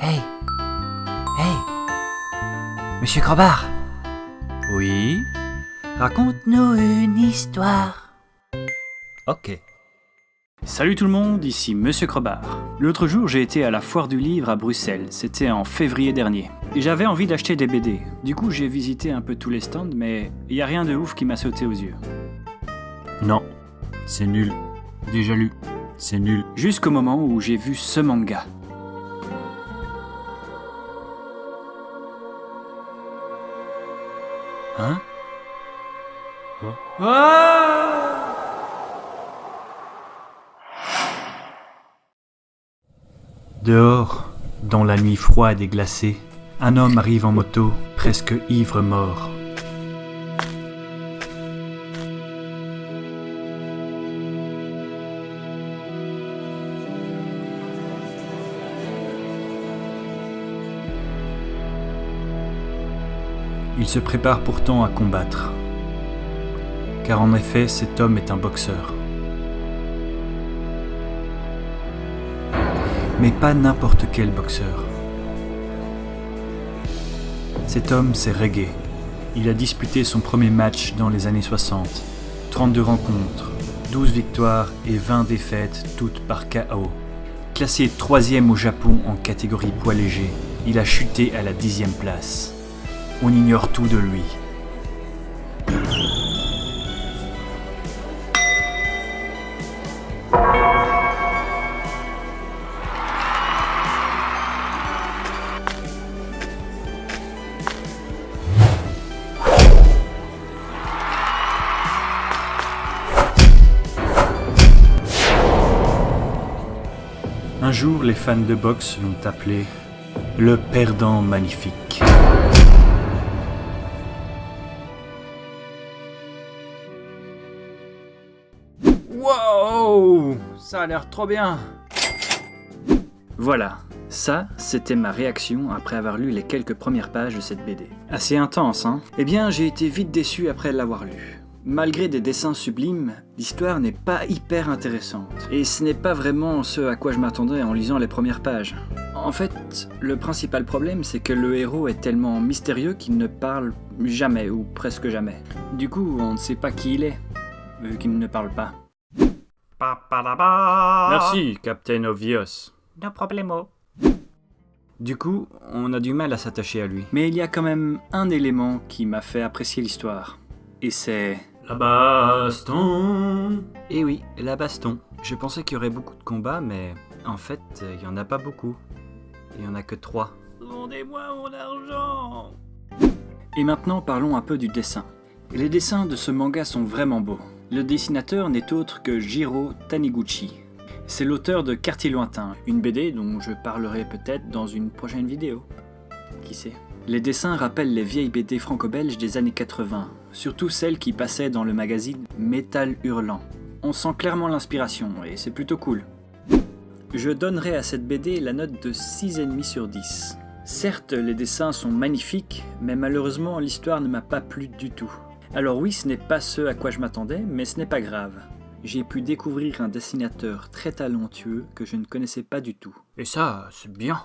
Hey! Hey! Monsieur Crobard! Oui? Raconte-nous une histoire. Ok. Salut tout le monde, ici Monsieur Crobard. L'autre jour, j'ai été à la foire du livre à Bruxelles, c'était en février dernier. Et j'avais envie d'acheter des BD. Du coup, j'ai visité un peu tous les stands, mais il n'y a rien de ouf qui m'a sauté aux yeux. Non, c'est nul. Déjà lu. C'est nul. Jusqu'au moment où j'ai vu ce manga. Hein? Dehors, dans la nuit froide et glacée, un homme arrive en moto, presque ivre mort. Il se prépare pourtant à combattre. Car en effet, cet homme est un boxeur. Mais pas n'importe quel boxeur. Cet homme, c'est Reggae. Il a disputé son premier match dans les années 60. 32 rencontres, 12 victoires et 20 défaites, toutes par KO. Classé 3e au Japon en catégorie poids léger, il a chuté à la 10e place. On ignore tout de lui. Un jour, les fans de boxe l'ont appelé le perdant magnifique. Wow! Ça a l'air trop bien! Voilà, ça, c'était ma réaction après avoir lu les quelques premières pages de cette BD. Assez intense, hein? Eh bien, j'ai été vite déçu après l'avoir lu. Malgré des dessins sublimes, l'histoire n'est pas hyper intéressante. Et ce n'est pas vraiment ce à quoi je m'attendais en lisant les premières pages. En fait, le principal problème, c'est que le héros est tellement mystérieux qu'il ne parle jamais, ou presque jamais. Du coup, on ne sait pas qui il est, vu qu'il ne parle pas. Merci, Captain Obvious. No problemo. Du coup, on a du mal à s'attacher à lui. Mais il y a quand même un élément qui m'a fait apprécier l'histoire. Et c'est... La baston. Eh oui, la baston. Je pensais qu'il y aurait beaucoup de combats, mais en fait, il n'y en a pas beaucoup. Il n'y en a que 3. Rendez-moi mon argent! Et maintenant, parlons un peu du dessin. Les dessins de ce manga sont vraiment beaux. Le dessinateur n'est autre que Jiro Taniguchi. C'est l'auteur de Quartier Lointain, une BD dont je parlerai peut-être dans une prochaine vidéo. Qui sait? Les dessins rappellent les vieilles BD franco-belges des années 80, surtout celles qui passaient dans le magazine Métal Hurlant. On sent clairement l'inspiration et c'est plutôt cool. Je donnerai à cette BD la note de 6,5 sur 10. Certes, les dessins sont magnifiques, mais malheureusement l'histoire ne m'a pas plu du tout. Alors oui, ce n'est pas ce à quoi je m'attendais, mais ce n'est pas grave. J'ai pu découvrir un dessinateur très talentueux que je ne connaissais pas du tout. Et ça, c'est bien.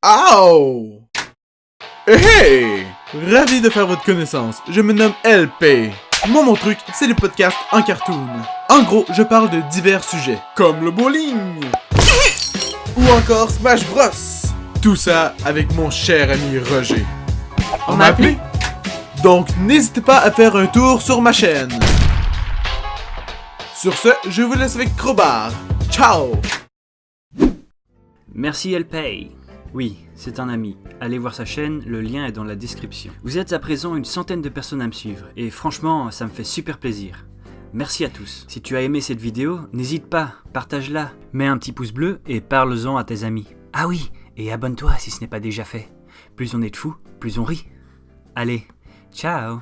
Ow! Hey! Ravi de faire votre connaissance. Je me nomme LP. Moi, mon truc, c'est les podcasts en cartoon. En gros, je parle de divers sujets, comme le bowling, ou encore Smash Bros. Tout ça avec mon cher ami Roger. On m'a appelé? Donc, n'hésitez pas à faire un tour sur ma chaîne. Sur ce, je vous laisse avec Crobard. Ciao! Merci Elpay. Oui, c'est un ami. Allez voir sa chaîne, le lien est dans la description. Vous êtes à présent une centaine de personnes à me suivre, et franchement, ça me fait super plaisir. Merci à tous. Si tu as aimé cette vidéo, n'hésite pas, partage-la, mets un petit pouce bleu et parle-en à tes amis. Ah oui, et abonne-toi si ce n'est pas déjà fait. Plus on est de fous, plus on rit. Allez, ciao!